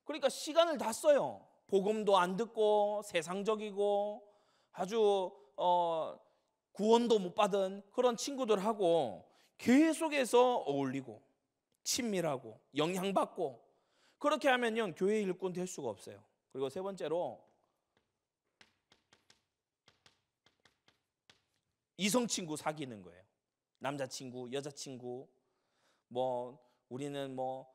그러니까 시간을 다 써요. 복음도 안 듣고 세상적이고 아주 구원도 못 받은 그런 친구들하고 계속해서 어울리고 친밀하고 영향받고 그렇게 하면요 교회 일꾼 될 수가 없어요. 그리고 세 번째로 이성 친구 사귀는 거예요. 남자친구, 여자친구, 뭐 우리는 뭐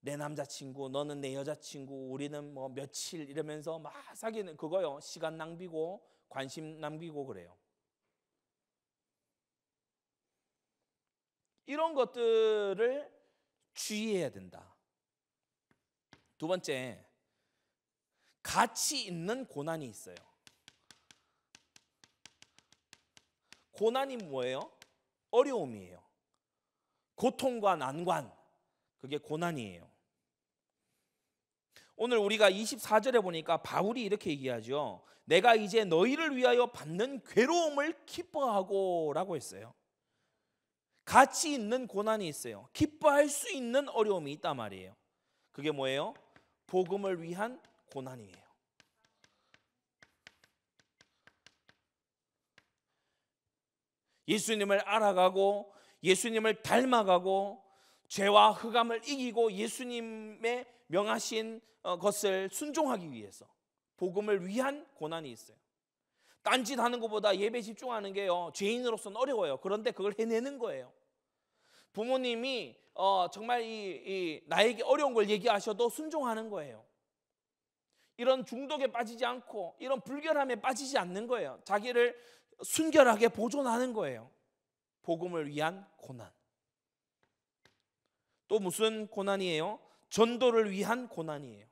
내 남자친구, 너는 내 여자친구, 우리는 뭐 며칠 이러면서 막 사귀는 그거요. 시간 낭비고 관심 낭비고 그래요. 이런 것들을 주의해야 된다. 두 번째, 가치 있는 고난이 있어요. 고난이 뭐예요? 어려움이에요. 고통과 난관, 그게 고난이에요. 오늘 우리가 24절에 보니까 바울이 이렇게 얘기하죠. 내가 이제 너희를 위하여 받는 괴로움을 기뻐하고 라고 했어요. 가치 있는 고난이 있어요. 기뻐할 수 있는 어려움이 있단 말이에요. 그게 뭐예요? 복음을 위한 고난이에요. 예수님을 알아가고 예수님을 닮아가고 죄와 흑암을 이기고 예수님의 명하신 것을 순종하기 위해서 복음을 위한 고난이 있어요. 딴짓하는 것보다 예배 집중하는 게요, 죄인으로서는 어려워요. 그런데 그걸 해내는 거예요. 부모님이 정말 나에게 어려운 걸 얘기하셔도 순종하는 거예요. 이런 중독에 빠지지 않고 이런 불결함에 빠지지 않는 거예요. 자기를 순결하게 보존하는 거예요. 복음을 위한 고난. 또 무슨 고난이에요? 전도를 위한 고난이에요.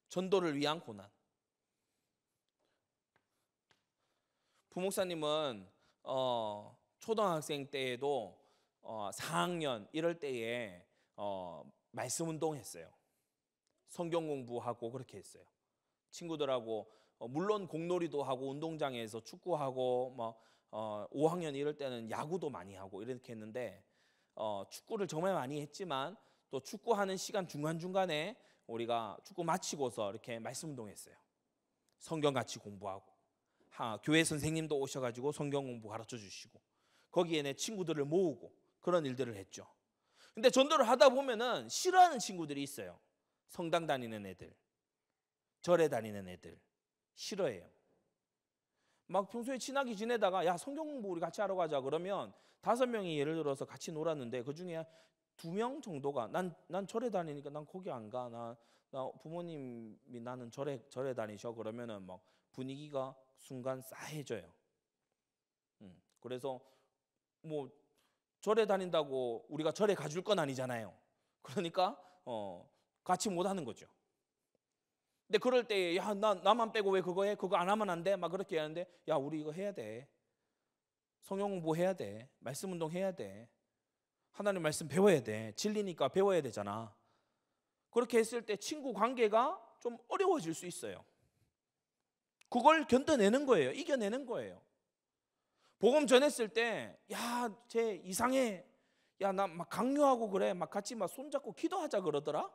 전도를 위한 고난. 부목사님은 초등학생 때에도 4학년 이럴 때에 말씀 운동했어요. 성경 공부하고 그렇게 했어요. 친구들하고 물론 공놀이도 하고 운동장에서 축구하고 5학년 이럴 때는 야구도 많이 하고 이렇게 했는데 축구를 정말 많이 했지만 또 축구하는 시간 중간중간에 우리가 축구 마치고서 이렇게 말씀 운동했어요. 성경 같이 공부하고 교회 선생님도 오셔가지고 성경 공부 가르쳐 주시고 거기에 내 친구들을 모으고 그런 일들을 했죠. 근데 전도를 하다 보면은 싫어하는 친구들이 있어요. 성당 다니는 애들, 절에 다니는 애들 싫어해요. 막 평소에 친하게 지내다가 야 성경 공부 우리 같이 하러 가자 그러면 5명이 예를 들어서 같이 놀았는데 그 중에 2명 정도가 난 절에 다니니까 난 거기 안 가. 나 부모님이 나는 절에 다니셔 그러면은 막 분위기가 순간 싸해져요. 그래서 뭐 절에 다닌다고 우리가 절에 가줄 건 아니잖아요. 그러니까 같이 못 하는 거죠. 근데 그럴 때 야 나만 빼고 왜 그거 해? 그거 안 하면 안 돼? 막 그렇게 하는데 야 우리 이거 해야 돼. 성경 공부 해야 돼. 말씀 운동 해야 돼. 하나님 말씀 배워야 돼. 진리니까 배워야 되잖아. 그렇게 했을 때 친구 관계가 좀 어려워질 수 있어요. 그걸 견뎌내는 거예요. 이겨내는 거예요. 복음 전했을 때 야 쟤 이상해. 야 나 막 강요하고 그래. 막 같이 막 손잡고 기도하자 그러더라.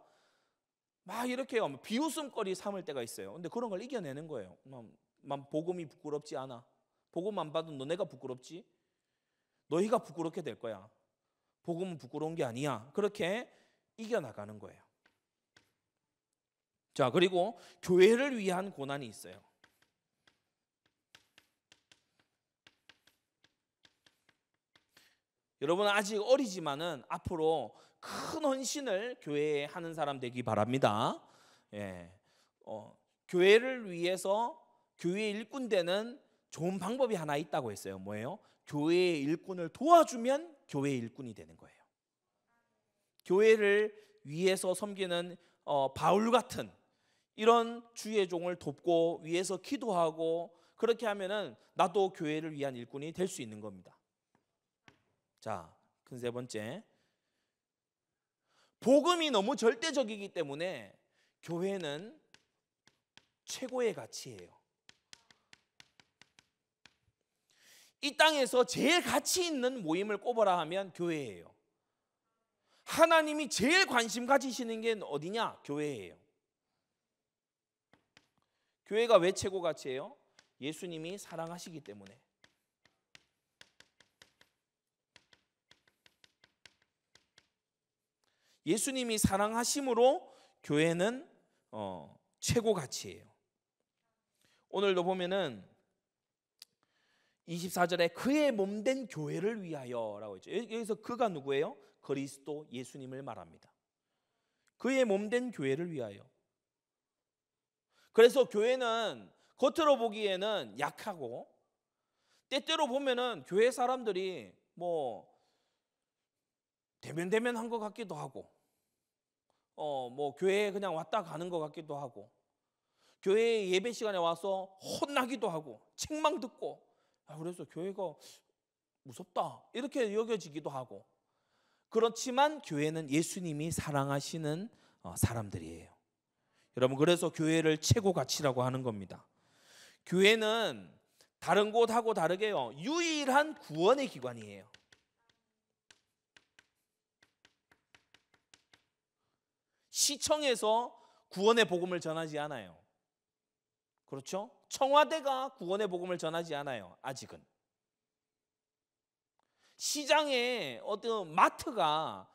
막 이렇게 비웃음거리 삼을 때가 있어요. 근데 그런 걸 이겨내는 거예요. 복음이 부끄럽지 않아. 복음 안 받은 너네가 부끄럽지? 너희가 부끄럽게 될 거야. 복음은 부끄러운 게 아니야. 그렇게 이겨나가는 거예요. 자, 그리고 교회를 위한 고난이 있어요. 여러분 아직 어리지만은 앞으로 큰 헌신을 교회에 하는 사람 되기 바랍니다. 교회를 위해서 교회 일꾼 되는 좋은 방법이 하나 있다고 했어요. 뭐예요? 교회의 일꾼을 도와주면 교회 일꾼이 되는 거예요. 교회를 위해서 섬기는 바울 같은 이런 주의 종을 돕고 위해서 기도하고 그렇게 하면은 나도 교회를 위한 일꾼이 될 수 있는 겁니다. 자, 큰 세 번째. 복음이 너무 절대적이기 때문에 교회는 최고의 가치예요. 이 땅에서 제일 가치 있는 모임을 꼽아라 하면 교회예요. 하나님이 제일 관심 가지시는 게 어디냐? 교회예요. 교회가 왜 최고 가치예요? 예수님이 사랑하시기 때문에. 예수님이 사랑하심으로 교회는 최고 가치예요. 오늘도 보면은 24절에 그의 몸된 교회를 위하여라고 했죠. 여기서 그가 누구예요? 그리스도 예수님을 말합니다. 그의 몸된 교회를 위하여. 그래서 교회는 겉으로 보기에는 약하고 때때로 보면은 교회 사람들이 뭐 대면대면한 것 같기도 하고 뭐 교회에 그냥 왔다 가는 것 같기도 하고 교회 예배 시간에 와서 혼나기도 하고 책망 듣고 그래서 교회가 무섭다 이렇게 여겨지기도 하고 그렇지만 교회는 예수님이 사랑하시는 사람들이에요. 여러분 그래서 교회를 최고 가치라고 하는 겁니다. 교회는 다른 곳하고 다르게요, 유일한 구원의 기관이에요. 시청에서 구원의 복음을 전하지 않아요. 그렇죠? 청와대가 구원의 복음을 전하지 않아요. 아직은. 시장에 어떤 마트가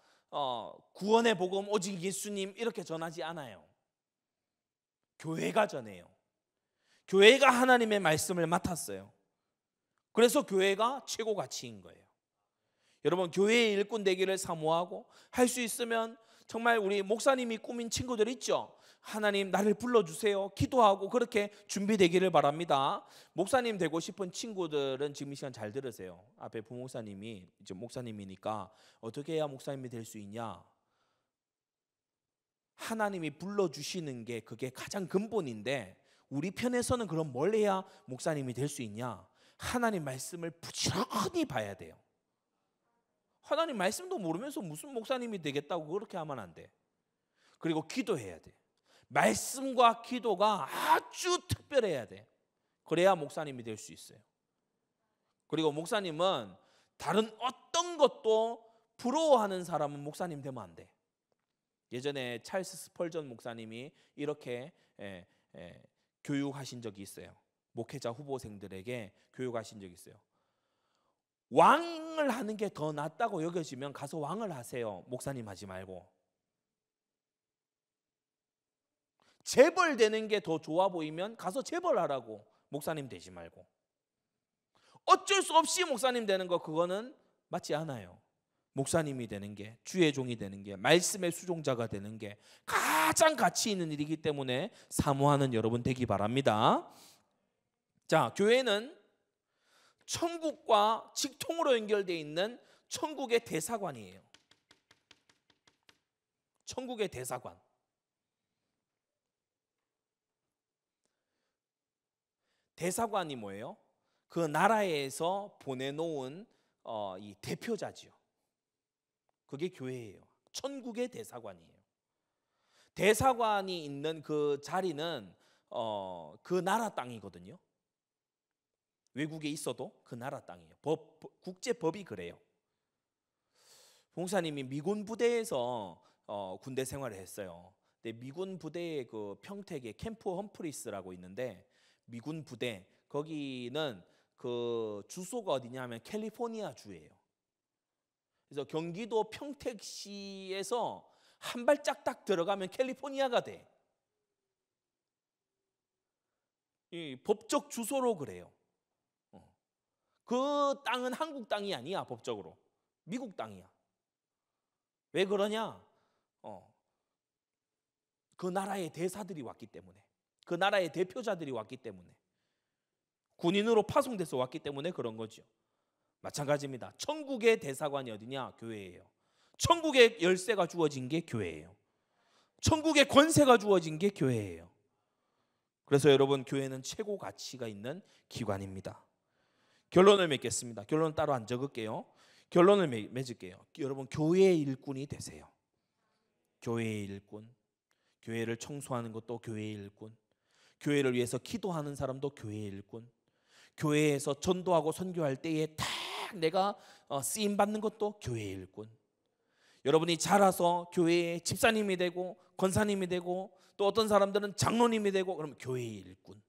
구원의 복음 오직 예수님 이렇게 전하지 않아요. 교회가 전해요. 교회가 하나님의 말씀을 맡았어요. 그래서 교회가 최고 가치인 거예요. 여러분, 교회의 일꾼 되기를 사모하고, 할 수 있으면 정말 우리 목사님이 꾸민 친구들 있죠? 하나님 나를 불러주세요, 기도하고 그렇게 준비되기를 바랍니다. 목사님 되고 싶은 친구들은 지금 이 시간 잘 들으세요. 앞에 부목사님이 이제 목사님이니까 어떻게 해야 목사님이 될 수 있냐? 하나님이 불러주시는 게 그게 가장 근본인데, 우리 편에서는 그럼 뭘 해야 목사님이 될 수 있냐? 하나님 말씀을 부지런히 봐야 돼요. 하나님 말씀도 모르면서 무슨 목사님이 되겠다고 그렇게 하면 안 돼. 그리고 기도해야 돼. 말씀과 기도가 아주 특별해야 돼. 그래야 목사님이 될 수 있어요. 그리고 목사님은 다른 어떤 것도 부러워하는 사람은 목사님 되면 안 돼. 예전에 찰스 스펄전 목사님이 이렇게 교육하신 적이 있어요. 목회자 후보생들에게 교육하신 적이 있어요. 왕을 하는 게 더 낫다고 여겨지면 가서 왕을 하세요. 목사님 하지 말고. 재벌 되는 게 더 좋아 보이면 가서 재벌 하라고. 목사님 되지 말고. 어쩔 수 없이 목사님 되는 거, 그거는 맞지 않아요. 목사님이 되는 게, 주의 종이 되는 게, 말씀의 수종자가 되는 게 가장 가치 있는 일이기 때문에 사모하는 여러분 되기 바랍니다. 자, 교회는 천국과 직통으로 연결되어 있는 천국의 대사관이에요. 천국의 대사관. 대사관이 뭐예요? 그 나라에서 보내놓은 이 대표자지요. 그게 교회예요. 천국의 대사관이에요. 대사관이 있는 그 자리는 그 나라 땅이거든요. 외국에 있어도 그 나라 땅이에요. 국제법이 그래요. 봉사님이 미군 부대에서 군대 생활을 했어요. 근데 미군 부대의 그 평택에 캠프 험프리스라고 있는데, 미군 부대 거기는 그 주소가 어디냐면 캘리포니아 주예요. 그래서 경기도 평택시에서 한 발짝 딱 들어가면 캘리포니아가 돼. 이 법적 주소로 그래요. 그 땅은 한국 땅이 아니야. 법적으로 미국 땅이야. 왜 그러냐? 그 나라의 대사들이 왔기 때문에, 그 나라의 대표자들이 왔기 때문에, 군인으로 파송돼서 왔기 때문에 그런 거죠. 마찬가지입니다. 천국의 대사관이 어디냐? 교회예요. 천국의 열쇠가 주어진 게 교회예요. 천국의 권세가 주어진 게 교회예요. 그래서 여러분, 교회는 최고 가치가 있는 기관입니다. 결론을 맺겠습니다. 결론은 따로 안 적을게요. 결론을 맺을게요. 여러분, 교회의 일꾼이 되세요. 교회의 일꾼. 교회를 청소하는 것도 교회의 일꾼. 교회를 위해서 기도하는 사람도 교회의 일꾼. 교회에서 전도하고 선교할 때에 딱 내가 쓰임 받는 것도 교회의 일꾼. 여러분이 자라서 교회의 집사님이 되고 권사님이 되고, 또 어떤 사람들은 장로님이 되고, 그러면 교회의 일꾼.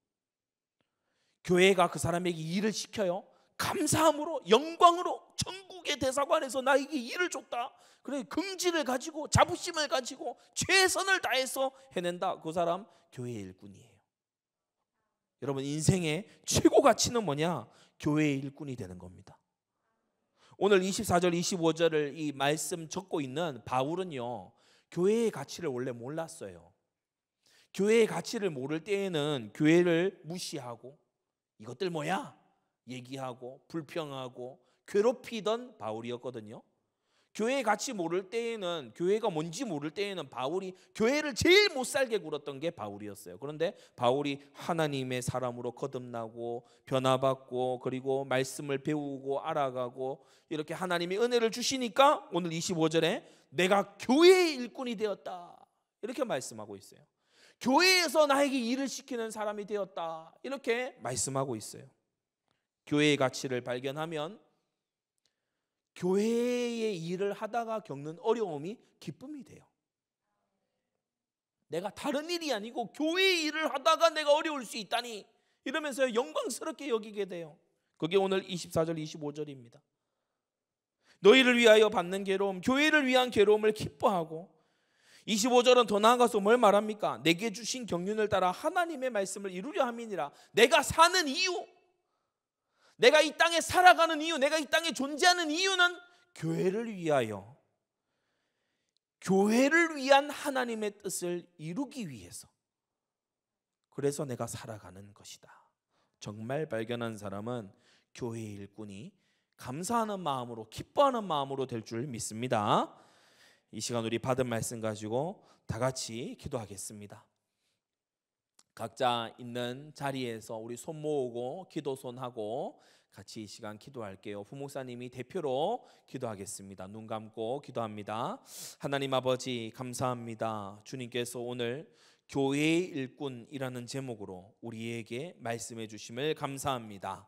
교회가 그 사람에게 일을 시켜요. 감사함으로, 영광으로, 천국의 대사관에서 나에게 일을 줬다. 그래, 긍지를 가지고, 자부심을 가지고, 최선을 다해서 해낸다. 그 사람 교회의 일꾼이에요. 여러분, 인생의 최고 가치는 뭐냐? 교회의 일꾼이 되는 겁니다. 오늘 24절 25절을 이 말씀 적고 있는 바울은요, 교회의 가치를 원래 몰랐어요. 교회의 가치를 모를 때에는 교회를 무시하고, 이것들 뭐야? 얘기하고 불평하고 괴롭히던 바울이었거든요. 교회의 가치 모를 때에는, 교회가 뭔지 모를 때에는 바울이 교회를 제일 못 살게 굴었던 게 바울이었어요. 그런데 바울이 하나님의 사람으로 거듭나고 변화받고, 그리고 말씀을 배우고 알아가고, 이렇게 하나님이 은혜를 주시니까 오늘 25절에 내가 교회의 일꾼이 되었다, 이렇게 말씀하고 있어요. 교회에서 나에게 일을 시키는 사람이 되었다, 이렇게 말씀하고 있어요. 교회의 가치를 발견하면 교회의 일을 하다가 겪는 어려움이 기쁨이 돼요. 내가 다른 일이 아니고 교회의 일을 하다가 내가 어려울 수 있다니 이러면서 영광스럽게 여기게 돼요. 그게 오늘 24절 25절입니다. 너희를 위하여 받는 괴로움, 교회를 위한 괴로움을 기뻐하고, 25절은 더 나아가서 뭘 말합니까? 내게 주신 경륜을 따라 하나님의 말씀을 이루려 함이니라. 내가 사는 이유, 내가 이 땅에 살아가는 이유, 내가 이 땅에 존재하는 이유는 교회를 위하여, 교회를 위한 하나님의 뜻을 이루기 위해서, 그래서 내가 살아가는 것이다. 정말 발견한 사람은 교회의 일꾼이 감사하는 마음으로, 기뻐하는 마음으로 될 줄 믿습니다. 이 시간 우리 받은 말씀 가지고 다 같이 기도하겠습니다. 각자 있는 자리에서 우리 손 모으고 기도손하고 같이 이 시간 기도할게요. 부목사님이 대표로 기도하겠습니다. 눈 감고 기도합니다. 하나님 아버지 감사합니다. 주님께서 오늘 교회의 일꾼이라는 제목으로 우리에게 말씀해 주심을 감사합니다.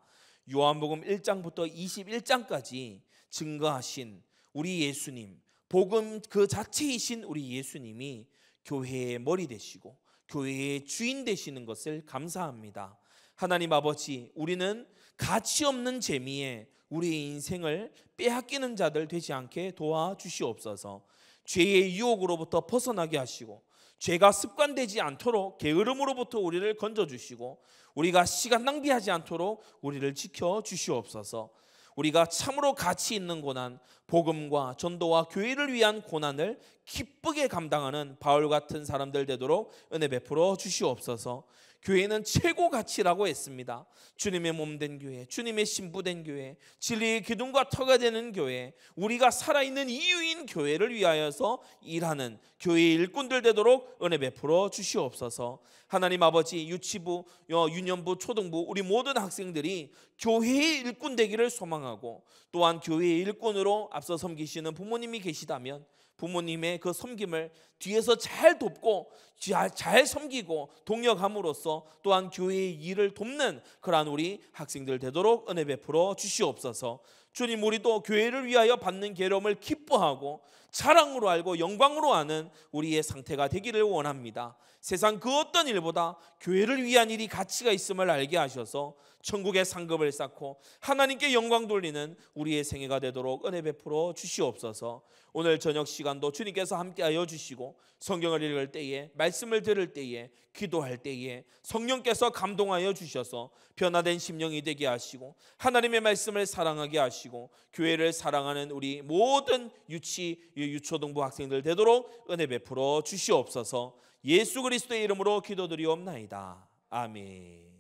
요한복음 1장부터 21장까지 증거하신 우리 예수님, 복음 그 자체이신 우리 예수님이 교회의 머리 되시고 교회의 주인 되시는 것을 감사합니다. 하나님 아버지, 우리는 가치 없는 재미에 우리의 인생을 빼앗기는 자들 되지 않게 도와주시옵소서. 죄의 유혹으로부터 벗어나게 하시고 죄가 습관되지 않도록 게으름으로부터 우리를 건져주시고 우리가 시간 낭비하지 않도록 우리를 지켜주시옵소서. 우리가 참으로 가치 있는 고난, 복음과 전도와 교회를 위한 고난을 기쁘게 감당하는 바울 같은 사람들 되도록 은혜 베풀어 주시옵소서. 교회는 최고 가치라고 했습니다. 주님의 몸된 교회, 주님의 신부된 교회, 진리의 기둥과 터가 되는 교회, 우리가 살아있는 이유인 교회를 위하여서 일하는 교회의 일꾼들 되도록 은혜 베풀어 주시옵소서. 하나님 아버지, 유치부, 유년부, 초등부 우리 모든 학생들이 교회의 일꾼 되기를 소망하고, 또한 교회의 일꾼으로 앞서 섬기시는 부모님이 계시다면 부모님의 그 섬김을 뒤에서 잘 돕고 잘 섬기고 동역함으로써 또한 교회의 일을 돕는 그러한 우리 학생들 되도록 은혜 베풀어 주시옵소서. 주님, 우리도 교회를 위하여 받는 괴로움을 기뻐하고 자랑으로 알고 영광으로 아는 우리의 상태가 되기를 원합니다. 세상 그 어떤 일보다 교회를 위한 일이 가치가 있음을 알게 하셔서 천국의 상급을 쌓고 하나님께 영광 돌리는 우리의 생애가 되도록 은혜 베풀어 주시옵소서. 오늘 저녁 시간도 주님께서 함께하여 주시고 성경을 읽을 때에, 말씀을 들을 때에, 기도할 때에 성령께서 감동하여 주셔서 변화된 심령이 되게 하시고 하나님의 말씀을 사랑하게 하시고 교회를 사랑하는 우리 모든 유초등부 학생들 되도록 은혜 베풀어 주시옵소서. 예수 그리스도의 이름으로 기도드리옵나이다. 아멘.